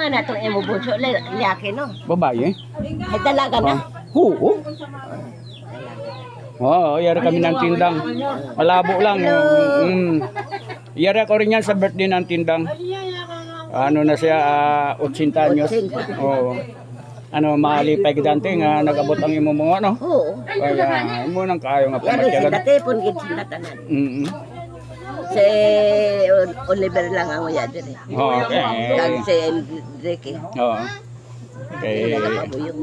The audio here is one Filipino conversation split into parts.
nga na itong imo bunso, laki no? Babae? Ay dalaga na. Oo. Oo, yari kami ng tindang. Malabo lang. Yari ako rin yan sa birthday ng tindang. Ano na siya, 80 anyos. Oo. Ano, maalipay dante nga nag-abot ang imo mga ano. Oo. Kaya, imo nang kayo nga Yari sila pamatyagan. tepon gid sila tanan. Si Oliver lang ang uya dire. Okay. Kag si Enrique. Oo. Kay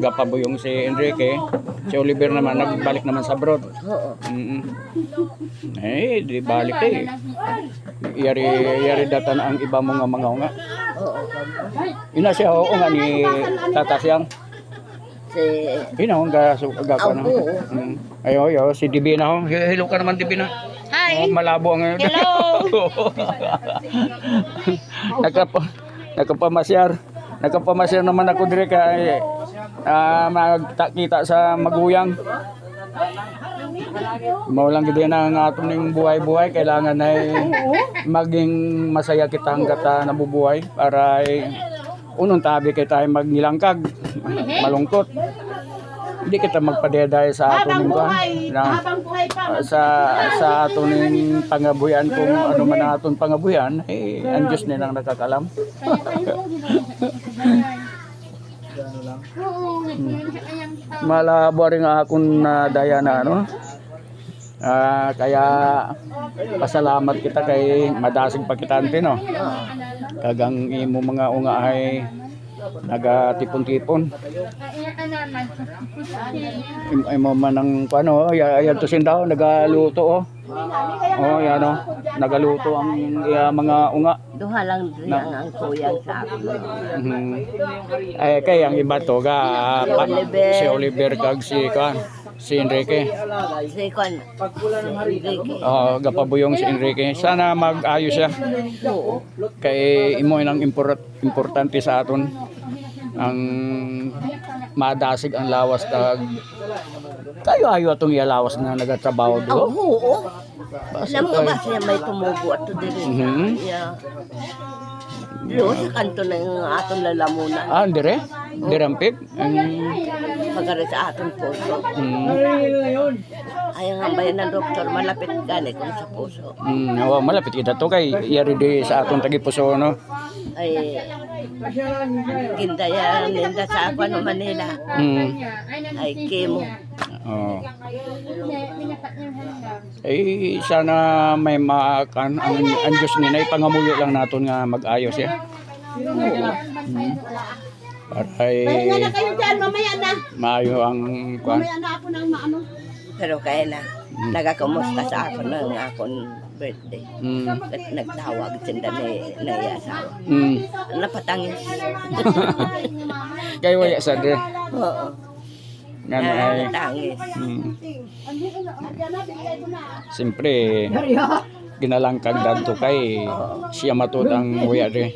gapabuyong si Enrique, si Oliver naman nagbalik naman sa abroad. Oo. Eh, di balik eh. Yari datan ang iba mo nga mga nga. Oo. Ina siya oo nga ni Tata Siyang. Si Ina ang gapa na. Oo. Ayo, si Divina ho. Hello ka naman Divina. Hi. Oh, malabo ang Hello. Nagpamasyar naman ako dire kay magkita sa maguyang. Maulang gid na ang aton ning buhay-buhay kailangan ay maging masaya kita hangga't nabubuhay para ay unong tabi kay tayo magnilangkag, malungkot. Hindi kita magpadeday sa aton ning sa aton ning pangabuyan kung ano man ang aton pangabuyan eh ang Diyos na lang nakakalam. Malabo rin akong daya na ano. Kaya pasalamat kita kay madasig pa kita ante no. Kagang imo mga unga ay nagatipon-tipon. Imo man ang ano, ayan to sindaw nagaluto oh. Oh, yan oh. Nagaluto ang mga unga. duha lang ang kuyang sa akin. Ay kay ang iba to ga si Oliver kag si Enrique. Si Juan. Enrique. Gapabuyong si Enrique. Sana mag-ayos siya. Oo. Kay imo nang importante sa aton ang madasig ang lawas kag kayo atong ilawas na nagatrabaho do. Oo. Alam mo ba siya may tumubo at to din. Yeah. Yo sa kanto na yung aton lalamunan. Dire? Dirampig? Pagkari sa aton puso. Ay ang bayan ng doktor malapit gani kung sa puso. Malapit kita to kay yari di sa aton tagipuso no. Ay gindaya ninda sa ako no Manila. Ay kemo. Eh sana may maakan ang Diyos ni nay pangamuyo lang naton nga mag-ayos ya. Para ay kayo diyan mamaya na. Maayo ang kwan. Mamaya na ako nang maano. Pero kaya na nagakumusta sa ako ng akong birthday. Nagtawag sinda ni asawa. Napatangis. Kay waya sa de. Oo. Ngani ay Napatangis. Siyempre ginalangkag dadto kay siya matud ang waya de.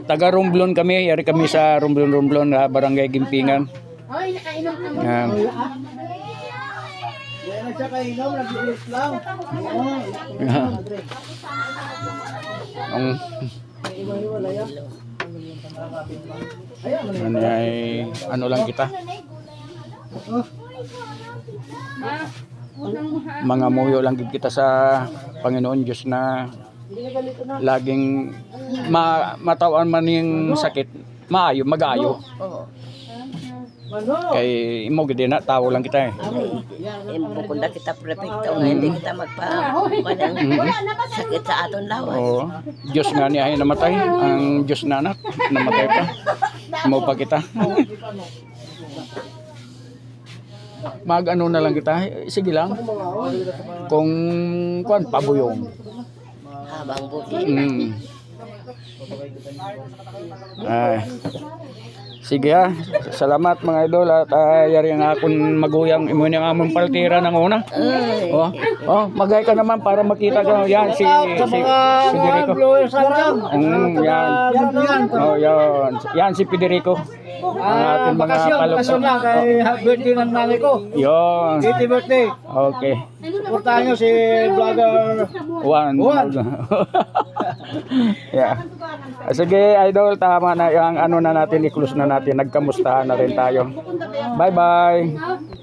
Taga Romblon kami, yari kami sa Romblon barangay Gimpingan. Oy, nakainom ka mo. Yan. Yan siya kainom, nag-iis lang. Ano ay ano lang kita. Mga muyo lang gid kita sa Panginoon Diyos na laging matawan man yung sakit, maayo, mag-ayo. Oo. Kay imo gid na tao lang kita eh. Bukunda kita perfecto, hindi kita sakit sa aton lawas. Oo. Diyos nga niya ay namatay, ang Diyos na anak namatay pa. Mo pa kita. Mag-ano na lang kita, sige lang. Kung kuan pabuyong. Habang buti. Ay. Sige salamat mga idol at yari ang akong maguyang imo ni among paltira ng una. Magay ka naman para makita ka yan si Federico. Yan si Federico. Ang ating mga bakasyon lang kay birthday ng nanay ko. Yon. 80 birthday. Okay. Suportahan nyo si vlogger Juan. Yeah. Sige, idol, tama na yung ano na natin, i-close na natin. Nagkamustahan na rin tayo. Bye-bye.